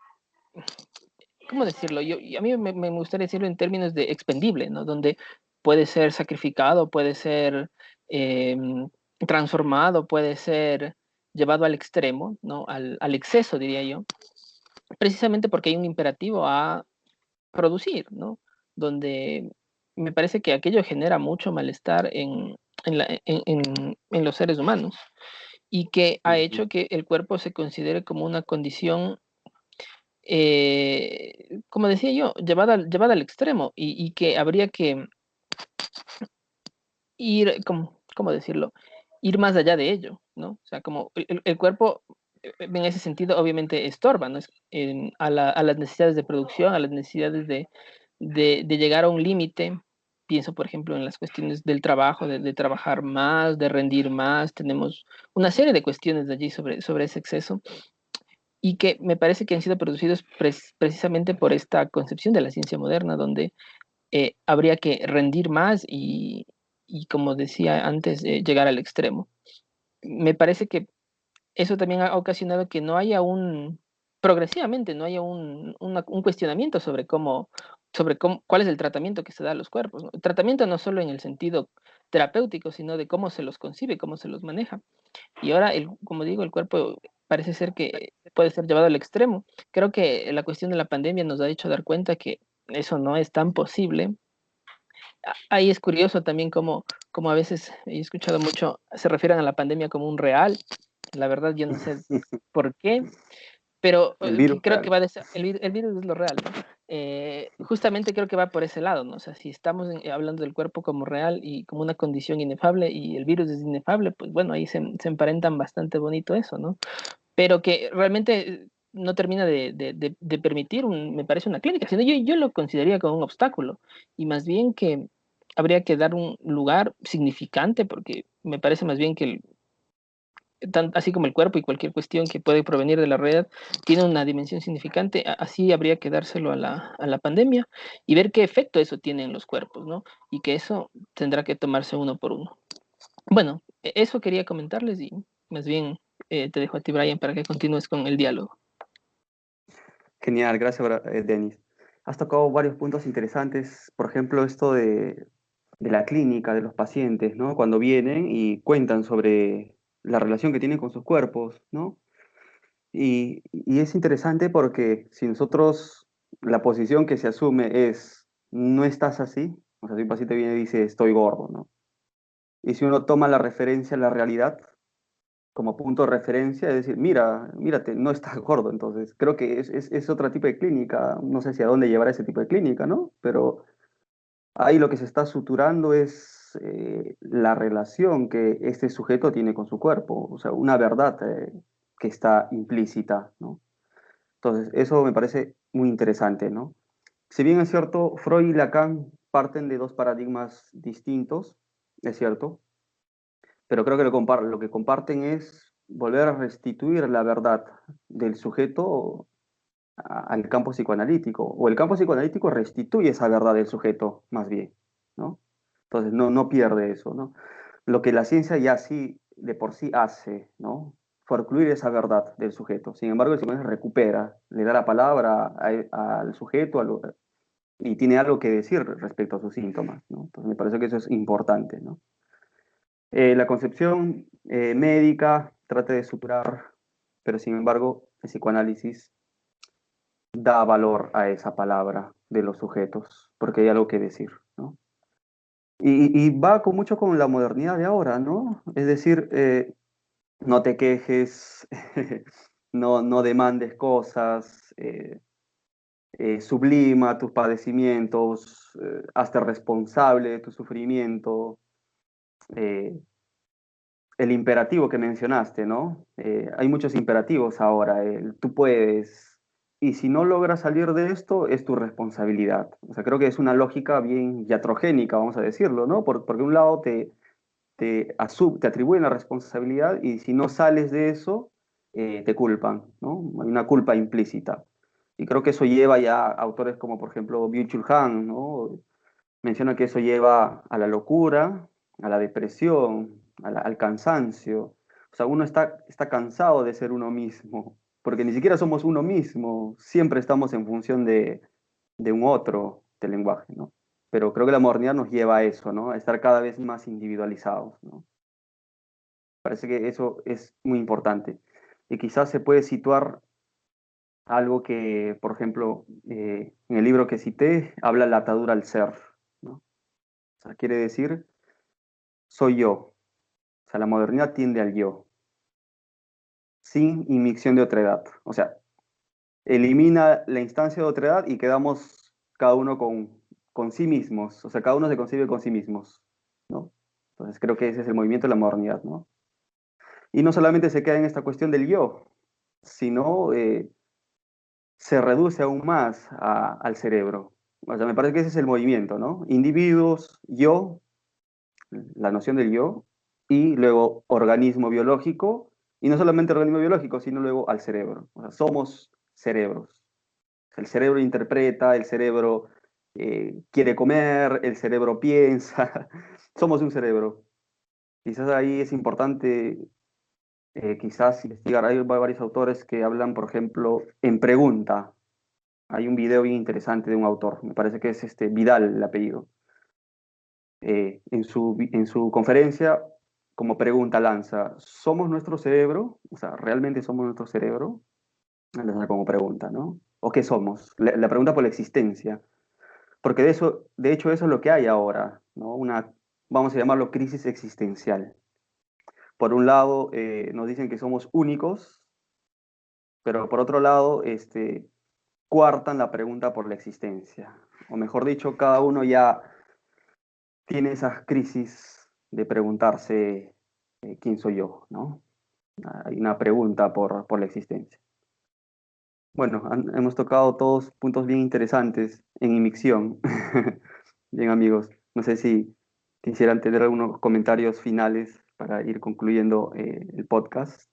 ¿cómo decirlo? A mí me gustaría decirlo en términos de expendible, ¿no? Donde puede ser sacrificado, puede ser transformado, puede ser llevado al extremo, ¿no? Al exceso, diría yo, precisamente porque hay un imperativo a producir, ¿no? Donde me parece que aquello genera mucho malestar en los seres humanos y que ha Ujú. hecho que el cuerpo se considere como una condición, como decía yo, llevada al extremo y que habría que ir, ¿cómo decirlo? Ir más allá de ello, ¿no? O sea, como el cuerpo en ese sentido obviamente estorba, ¿no? A las necesidades de producción, a las necesidades de llegar a un límite pienso, por ejemplo, en las cuestiones del trabajo, de trabajar más, de rendir más. Tenemos una serie de cuestiones de allí sobre ese exceso y que me parece que han sido producidos precisamente por esta concepción de la ciencia moderna, donde habría que rendir más y como decía antes, llegar al extremo. Me parece que eso también ha ocasionado que no haya progresivamente, no haya un cuestionamiento sobre cómo, cuál es el tratamiento que se da a los cuerpos, ¿no? El tratamiento no solo en el sentido terapéutico, sino de cómo se los concibe, cómo se los maneja. Y ahora, como digo, el cuerpo parece ser que puede ser llevado al extremo. Creo que la cuestión de la pandemia nos ha hecho dar cuenta que eso no es tan posible. Ahí es curioso también cómo a veces he escuchado mucho, se refieren a la pandemia como un real. La verdad, yo no sé por qué, pero El que virus creo que real. va de el virus es lo real, ¿no? Justamente creo que va por ese lado, ¿no? O sea, si estamos hablando del cuerpo como real y como una condición inefable y el virus es inefable, pues bueno, ahí se emparentan bastante bonito eso, ¿no? Pero que realmente no termina de permitir, me parece, una clínica, sino yo lo consideraría como un obstáculo y más bien que habría que dar un lugar significante porque me parece más bien que así como el cuerpo y cualquier cuestión que puede provenir de la red tiene una dimensión significante, así habría que dárselo a la pandemia y ver qué efecto eso tiene en los cuerpos, ¿no? Y que eso tendrá que tomarse uno por uno. Bueno, eso quería comentarles y más bien te dejo a ti, Brian, para que continúes con el diálogo. Genial, gracias, Denis. Has tocado varios puntos interesantes, por ejemplo, esto de la clínica, de los pacientes, ¿no? Cuando vienen y cuentan sobre la relación que tienen con sus cuerpos, ¿no? Y es interesante porque si nosotros, la posición que se asume es, no estás así, o sea, si un paciente viene y dice, estoy gordo, ¿no? Y si uno toma la referencia a la realidad como punto de referencia, es decir, mira, mírate, no estás gordo, entonces creo que es otro tipo de clínica, no sé si a dónde llevará ese tipo de clínica, ¿no? Pero ahí lo que se está suturando es la relación que este sujeto tiene con su cuerpo, o sea, una verdad que está implícita, ¿no? Entonces, eso me parece muy interesante, ¿no? Si bien es cierto, Freud y Lacan parten de dos paradigmas distintos, es cierto, pero creo que lo que comparten es volver a restituir la verdad del sujeto al campo psicoanalítico, o el campo psicoanalítico restituye esa verdad del sujeto, más bien, ¿no? Entonces, no pierde eso, ¿no? Lo que la ciencia ya sí, de por sí hace, ¿no? Forcluir esa verdad del sujeto. Sin embargo, el psicoanálisis recupera, le da la palabra al sujeto y tiene algo que decir respecto a sus síntomas, ¿no? Entonces, me parece que eso es importante, ¿no? La concepción médica trata de suturar, pero sin embargo, el psicoanálisis da valor a esa palabra de los sujetos, porque hay algo que decir, ¿no? Y va mucho con la modernidad de ahora, ¿no? Es decir, no te quejes, no demandes cosas, sublima tus padecimientos, hazte responsable de tu sufrimiento. eh, el imperativo que mencionaste, ¿no? Hay muchos imperativos ahora, tú puedes, y si no logras salir de esto, es tu responsabilidad. O sea, creo que es una lógica bien iatrogénica, vamos a decirlo, ¿no? Porque un lado te atribuyen la responsabilidad y si no sales de eso, te culpan, ¿no? Hay una culpa implícita. Y creo que eso lleva ya a autores como, por ejemplo, Byung-Chul Han, ¿no? Menciona que eso lleva a la locura, a la depresión, al cansancio. O sea, uno está cansado de ser uno mismo, porque ni siquiera somos uno mismo, siempre estamos en función de un otro del lenguaje, ¿no? Pero creo que la modernidad nos lleva a eso, ¿no? A estar cada vez más individualizados, ¿no? Parece que eso es muy importante. Y quizás se puede situar algo que, por ejemplo, en el libro que cité, habla la atadura al ser, ¿no? O sea, quiere decir, soy yo. O sea, la modernidad tiende al yo, sin inmixción de otredad. O sea, elimina la instancia de otredad y quedamos cada uno con sí mismos. O sea, cada uno se concibe con sí mismos, ¿no? Entonces creo que ese es el movimiento de la modernidad, ¿no? Y no solamente se queda en esta cuestión del yo, sino se reduce aún más al cerebro. O sea, me parece que ese es el movimiento, ¿no? Individuos, yo, la noción del yo, y luego organismo biológico, y no solamente organismo biológico, sino luego al cerebro. O sea, somos cerebros. El cerebro interpreta, el cerebro quiere comer, el cerebro piensa, somos un cerebro. Quizás ahí es importante, quizás investigar. Hay varios autores que hablan, por ejemplo, en pregunta. Hay un video bien interesante de un autor, me parece que es Vidal el apellido. En su conferencia, como pregunta lanza, ¿somos nuestro cerebro? O sea, ¿realmente somos nuestro cerebro? Lanza como pregunta, ¿no? ¿O qué somos? La pregunta por la existencia. Porque de hecho eso es lo que hay ahora, ¿no? Una, vamos a llamarlo crisis existencial. Por un lado, nos dicen que somos únicos, pero por otro lado, coartan la pregunta por la existencia. O mejor dicho, cada uno ya tiene esas crisis de preguntarse quién soy yo, ¿no? Hay una pregunta por la existencia. Bueno, hemos tocado todos puntos bien interesantes en emisión. Bien, amigos, no sé si quisieran tener algunos comentarios finales para ir concluyendo el podcast.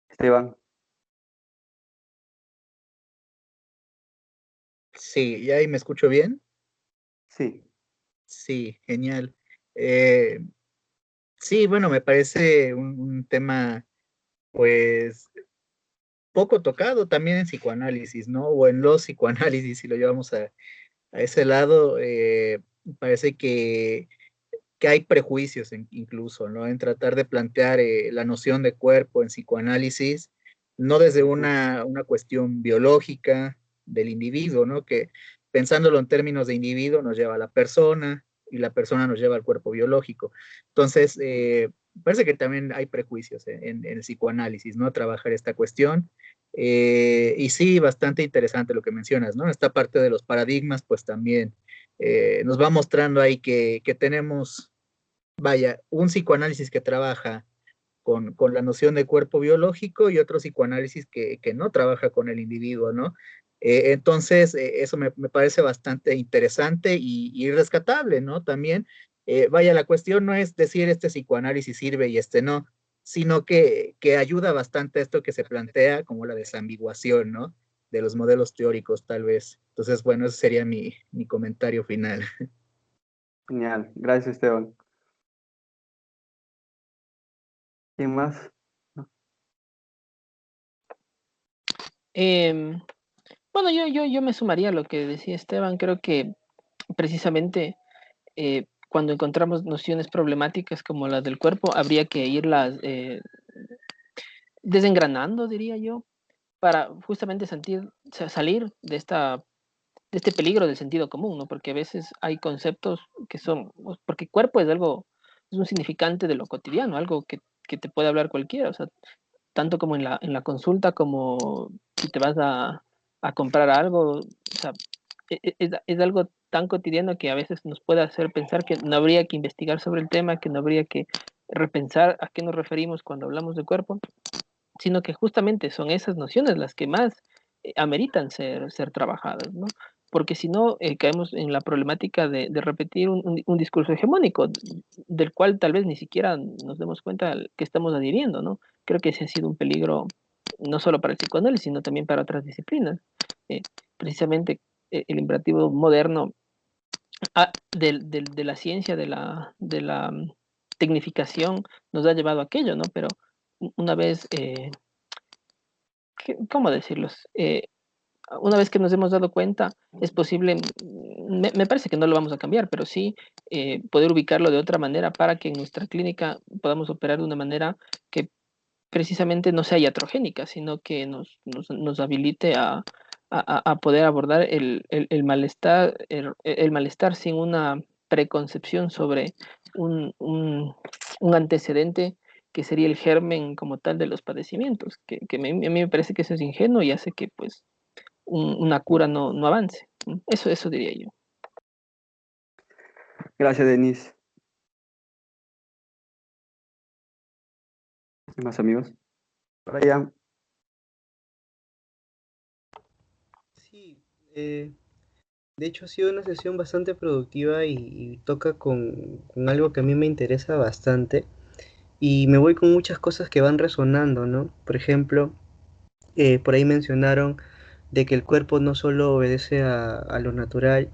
Esteban, Sí, ¿y ahí me escucho bien? sí, Sí, genial. Eh, sí, bueno, me parece un tema, pues, poco tocado también en psicoanálisis, ¿no? O en los psicoanálisis, si lo llevamos a ese lado, parece que hay prejuicios incluso, ¿no? En tratar de plantear la noción de cuerpo en psicoanálisis, no desde una cuestión biológica del individuo, ¿no? Que pensándolo en términos de individuo nos lleva a la persona y la persona nos lleva al cuerpo biológico. Entonces, parece que también hay prejuicios en el psicoanálisis, ¿no? Trabajar esta cuestión. Y sí, bastante interesante lo que mencionas, ¿no? Esta parte de los paradigmas, pues también nos va mostrando ahí que tenemos, vaya, un psicoanálisis que trabaja con la noción de cuerpo biológico y otro psicoanálisis que no trabaja con el individuo, ¿no? Entonces, eso me parece bastante interesante y rescatable, ¿no? También, vaya, la cuestión no es decir este psicoanálisis sirve y este no, sino que ayuda bastante a esto que se plantea como la desambiguación, ¿no? De los modelos teóricos, tal vez. Entonces, bueno, ese sería mi comentario final. genial. Gracias, Esteban. ¿Quién más? Em, bueno, yo me sumaría a lo que decía Esteban. Creo que precisamente cuando encontramos nociones problemáticas como las del cuerpo, habría que irlas desengranando, diría yo, para justamente salir de de este peligro del sentido común, ¿no? Porque a veces hay conceptos que son, pues, porque cuerpo es algo, es un significante de lo cotidiano, algo que te puede hablar cualquiera, o sea, tanto como en en la consulta, como si te vas a comprar algo, o sea, es algo tan cotidiano que a veces nos puede hacer pensar que no habría que investigar sobre el tema, que no habría que repensar a qué nos referimos cuando hablamos de cuerpo, sino que justamente son esas nociones las que más ameritan ser trabajadas, ¿no? Porque si no, caemos en la problemática de repetir un discurso hegemónico, del cual tal vez ni siquiera nos demos cuenta que estamos adhiriendo, ¿no? Creo que ese ha sido un peligro no solo para el psicoanálisis, sino también para otras disciplinas. Eh, Precisamente el imperativo moderno de la ciencia, de la tecnificación, nos ha llevado a aquello, ¿no? Pero una vez ¿cómo decirlos? Una vez que nos hemos dado cuenta, es posible, me parece que no lo vamos a cambiar, pero sí poder ubicarlo de otra manera para que en nuestra clínica podamos operar de una manera que precisamente no sea iatrogénica, sino que nos habilite a poder abordar el malestar sin una preconcepción sobre un, un, un antecedente que sería el germen como tal de los padecimientos, que a mí me parece que eso es ingenuo y hace que pues una cura no avance. Eso diría yo. Gracias, Denise. ¿Qué más, amigos? Brian, Sí, eh, De hecho, ha sido una sesión bastante productiva y toca con algo que a mí me interesa bastante. Y me voy con muchas cosas que van resonando, ¿no? Por ejemplo, por ahí mencionaron de que el cuerpo no solo obedece a lo natural,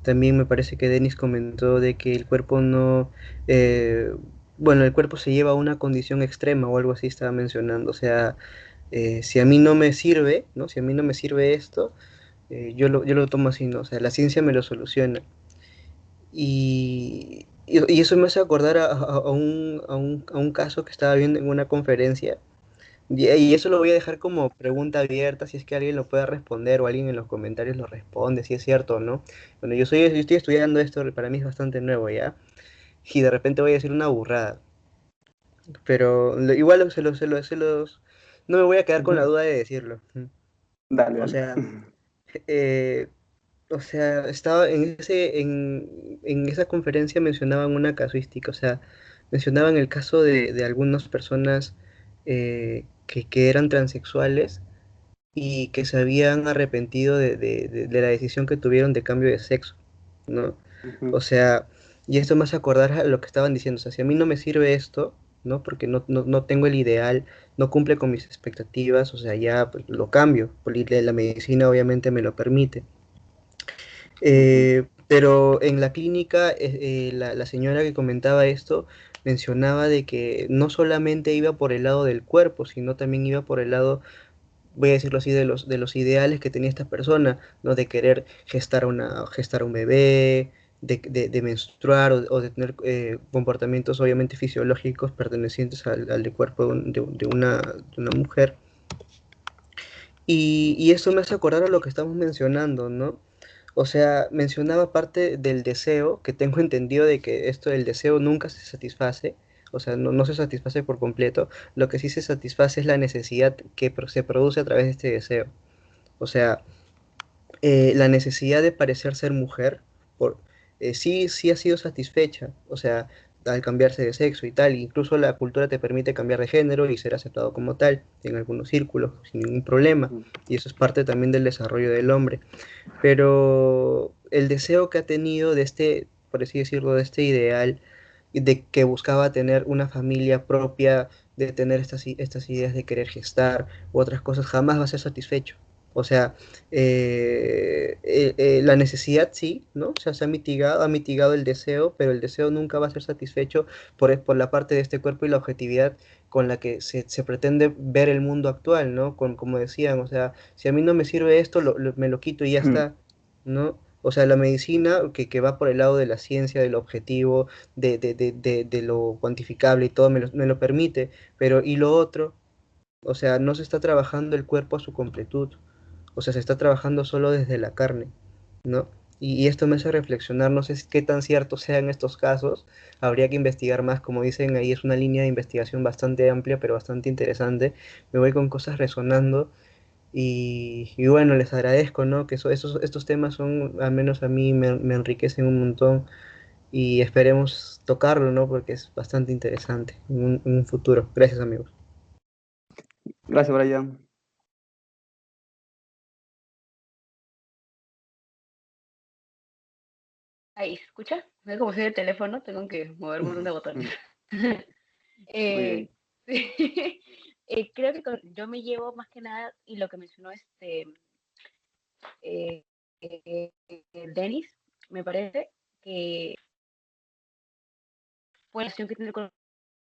también me parece que Denis comentó de que el cuerpo no, eh, bueno, el cuerpo se lleva a una condición extrema o algo así estaba mencionando. O sea, si a mí no me sirve, ¿no? Si a mí no me sirve esto, yo lo tomo así, ¿no? O sea, la ciencia me lo soluciona. Y eso me hace acordar a un caso que estaba viendo en una conferencia. Y eso lo voy a dejar como pregunta abierta, si es que alguien lo puede responder o alguien en los comentarios lo responde, si es cierto o no. Bueno, yo estoy estudiando esto, para mí es bastante nuevo ya, y de repente voy a decir una burrada, pero igual no me voy a quedar con la Ujú. duda de decirlo. Dale, O dale. sea, eh, estaba en esa conferencia mencionaban una casuística. O sea, mencionaban el caso de algunas personas que eran transexuales y que se habían arrepentido de la decisión que tuvieron de cambio de sexo, ¿no? O Ujú. sea, y esto me hace acordar a lo que estaban diciendo. O sea, si a mí no me sirve esto, ¿no? Porque no tengo el ideal, no cumple con mis expectativas, o sea, ya pues, lo cambio, porque la medicina obviamente me lo permite. Ujú. Pero en la clínica, la señora que comentaba esto mencionaba de que no solamente iba por el lado del cuerpo, sino también iba por el lado, voy a decirlo así, de los ideales que tenía esta persona, ¿no? De querer gestar un bebé, de menstruar o de tener comportamientos obviamente fisiológicos pertenecientes al de cuerpo de una mujer. Y eso me hace acordar a lo que estamos mencionando, ¿no? O sea, mencionaba parte del deseo, que tengo entendido de que esto del deseo nunca se satisface, o sea, no se satisface por completo. Lo que sí se satisface es la necesidad que se produce a través de este deseo. O sea, la necesidad de parecer ser mujer, por, sí ha sido satisfecha, o sea, al cambiarse de sexo y tal. Incluso la cultura te permite cambiar de género y ser aceptado como tal en algunos círculos sin ningún problema, Ujú. y eso es parte también del desarrollo del hombre. Pero el deseo que ha tenido de este, por así decirlo, de este ideal, y de que buscaba tener una familia propia, de tener estas ideas de querer gestar u otras cosas, jamás va a ser satisfecho. O sea, la necesidad sí, ¿no? O sea, ha mitigado el deseo, pero el deseo nunca va a ser satisfecho por la parte de este cuerpo y la objetividad con la que se pretende ver el mundo actual, ¿no? Como decían, o sea, si a mí no me sirve esto, me lo quito y ya está, ¿no? O sea, la medicina que va por el lado de la ciencia, del objetivo, de lo cuantificable y todo, me lo permite, pero ¿y lo otro? O sea, no se está trabajando el cuerpo a su completud, o sea, se está trabajando solo desde la carne, ¿no? Y esto me hace reflexionar, no sé qué tan cierto sea en estos casos, habría que investigar más, como dicen ahí, es una línea de investigación bastante amplia, pero bastante interesante, me voy con cosas resonando y bueno, les agradezco, ¿no? Que estos temas son, al menos a mí, me enriquecen un montón y esperemos tocarlo, ¿no? Porque es bastante interesante en un futuro. Gracias, amigos. Gracias, Brian. Ahí, ¿se escucha? ¿Ves cómo soy el teléfono? Tengo que mover un montón de botones. Mm. Muy Eh, bien. sí. Creo que yo me llevo más que nada, y lo que mencionó eh, Dennis, me parece que fue la relación que tiene con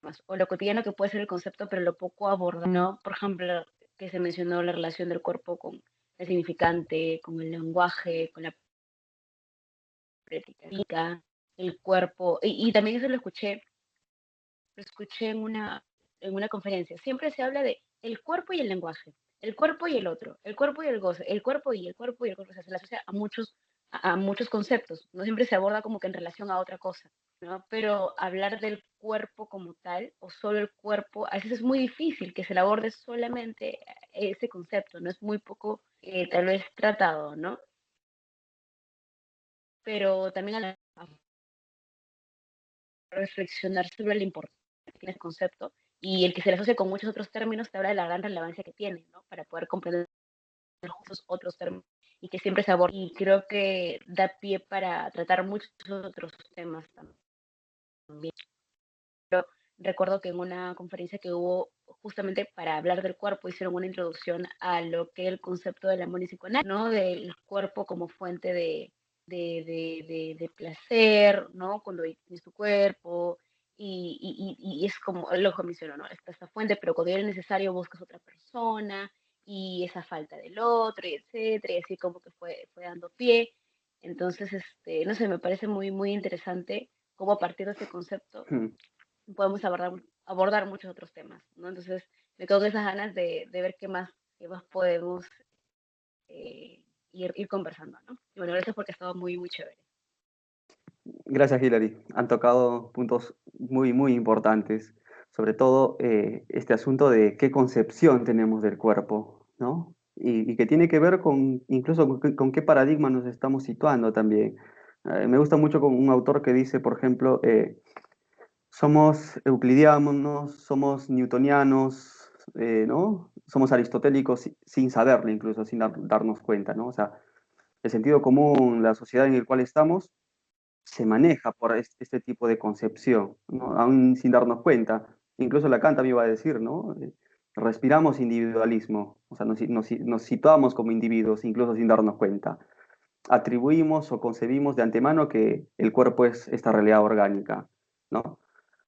más, o lo cotidiano que puede ser el concepto, pero lo poco abordado, ¿no? Por ejemplo, que se mencionó la relación del cuerpo con el significante, con el lenguaje, con la práctica, el cuerpo, y también eso lo escuché en una conferencia. Siempre se habla de el cuerpo y el lenguaje, el cuerpo y el otro, el cuerpo y el goce, el cuerpo y el cuerpo y el cuerpo. O sea, se le asocia a muchos conceptos. No siempre se aborda como que en relación a otra cosa, ¿no? Pero hablar del cuerpo como tal o solo el cuerpo, a veces es muy difícil que se le aborde solamente ese concepto, ¿no? Es muy poco, tal vez, tratado, ¿no? Pero también a reflexionar sobre la importancia que tiene el concepto y el que se le asocia con muchos otros términos te habla de la gran relevancia que tiene, ¿no? Para poder comprender otros términos y que siempre se aborda. Y creo que da pie para tratar muchos otros temas también. Pero recuerdo que en una conferencia que hubo justamente para hablar del cuerpo hicieron una introducción a lo que es el concepto del amor y psicoanálisis, ¿no? Del cuerpo como fuente de placer, ¿no? Cuando tienes tu cuerpo y es como lo que mencionó, ¿no? Está esta fuente, pero cuando es necesario buscas otra persona y esa falta del otro y etcétera, y así como que fue dando pie. Entonces, no sé, me parece muy interesante cómo a partir de ese concepto Mm. podemos abordar muchos otros temas, ¿no? Entonces, me quedo con esas ganas de ver qué más podemos ir conversando, ¿no? Y bueno, gracias porque ha estado muy chévere. Gracias, Hilary. Han tocado puntos muy importantes, sobre todo este asunto de qué concepción tenemos del cuerpo, ¿no? Y que tiene que ver con incluso con qué paradigma nos estamos situando también. Me gusta mucho con un autor que dice, por ejemplo, somos euclidianos, somos newtonianos, ¿no? Somos aristotélicos sin saberlo, incluso sin darnos cuenta, ¿no? O sea, el sentido común, la sociedad en la cual estamos, se maneja por este tipo de concepción, ¿no? Aún sin darnos cuenta. Incluso Lacan también iba a decir, ¿no? Respiramos individualismo, o sea, nos situamos como individuos, incluso sin darnos cuenta. Atribuimos o concebimos de antemano que el cuerpo es esta realidad orgánica, ¿no?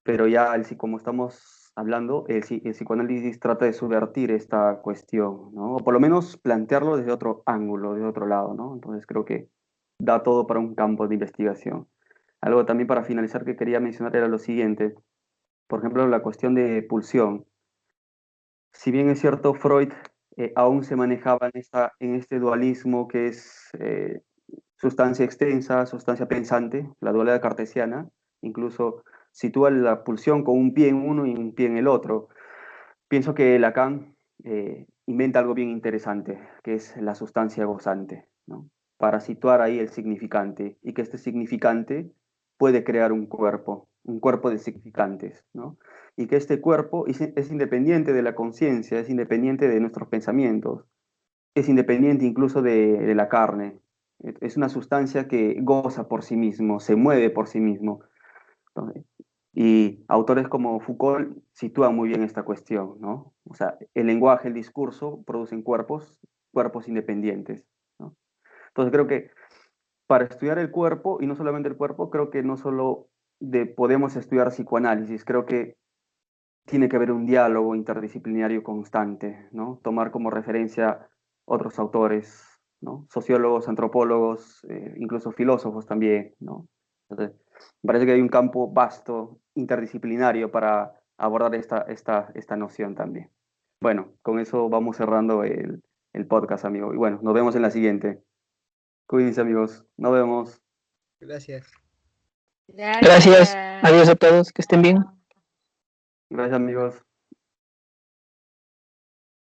Pero ya, como estamos hablando, el psicoanálisis trata de subvertir esta cuestión, ¿no? O por lo menos plantearlo desde otro ángulo, desde otro lado, ¿no? Entonces creo que da todo para un campo de investigación. Algo también para finalizar que quería mencionar era lo siguiente. Por ejemplo, la cuestión de pulsión. Si bien es cierto, Freud aún se manejaba en este dualismo que es sustancia extensa, sustancia pensante, la dualidad cartesiana, incluso sitúa la pulsión con un pie en uno y un pie en el otro. Pienso que Lacan inventa algo bien interesante, que es la sustancia gozante, ¿no? Para situar ahí el significante y que este significante puede crear un cuerpo de significantes, ¿no? Y que este cuerpo es independiente de la conciencia, es independiente de nuestros pensamientos, es independiente incluso de la carne. Es una sustancia que goza por sí mismo, se mueve por sí mismo. Entonces, y autores como Foucault sitúan muy bien esta cuestión, ¿no? O sea, el lenguaje, el discurso producen cuerpos independientes, ¿no? Entonces creo que para estudiar el cuerpo, y no solamente el cuerpo, creo que no solo podemos estudiar psicoanálisis, creo que tiene que haber un diálogo interdisciplinario constante, ¿no? Tomar como referencia otros autores, ¿no? Sociólogos, antropólogos, incluso filósofos también, ¿no? Entonces, me parece que hay un campo vasto, interdisciplinario para abordar esta noción también. Bueno, con eso vamos cerrando el podcast, amigo. Y bueno, nos vemos en la siguiente. Cuídense, amigos. Nos vemos. Gracias. Gracias. Gracias. Adiós a todos. Que estén bien. Gracias, amigos.